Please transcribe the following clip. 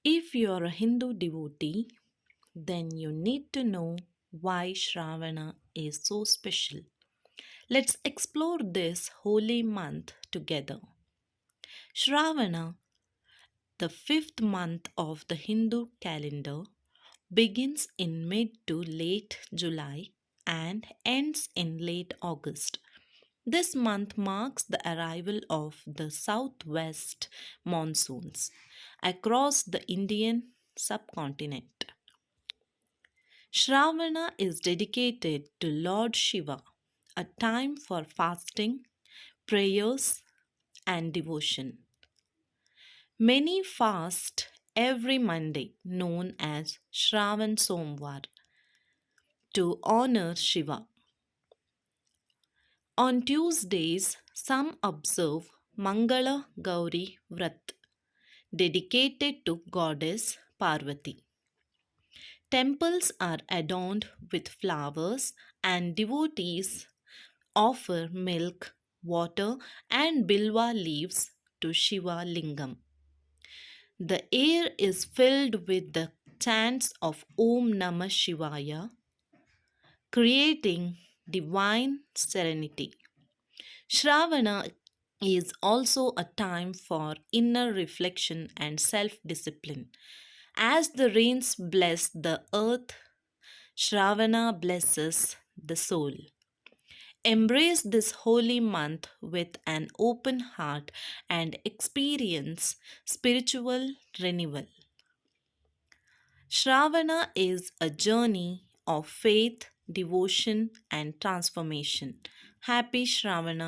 If you're a Hindu devotee, then you need to know why Shravana is so special. Let's explore this holy month together. Shravana, the fifth month of the Hindu calendar, begins in mid to late July and ends in late August. This month marks the arrival of the southwest monsoons across the Indian subcontinent. Shravana is dedicated to Lord Shiva, a time for fasting, prayers, and devotion. Many fast every Monday, known as Shravan Somvar, to honor Shiva. On Tuesdays, some observe Mangala Gauri Vrat, dedicated to goddess Parvati. Temples are adorned with flowers, and devotees offer milk, water, and bilwa leaves to Shiva Lingam. The air is filled with the chants of Om Namah Shivaya, creating divine serenity. Shravana is also a time for inner reflection and self discipline. As the rains bless the earth, Shravana blesses the soul. Embrace this holy month with an open heart and experience spiritual renewal. Shravana is a journey of faith, devotion, and transformation. Happy Shravana!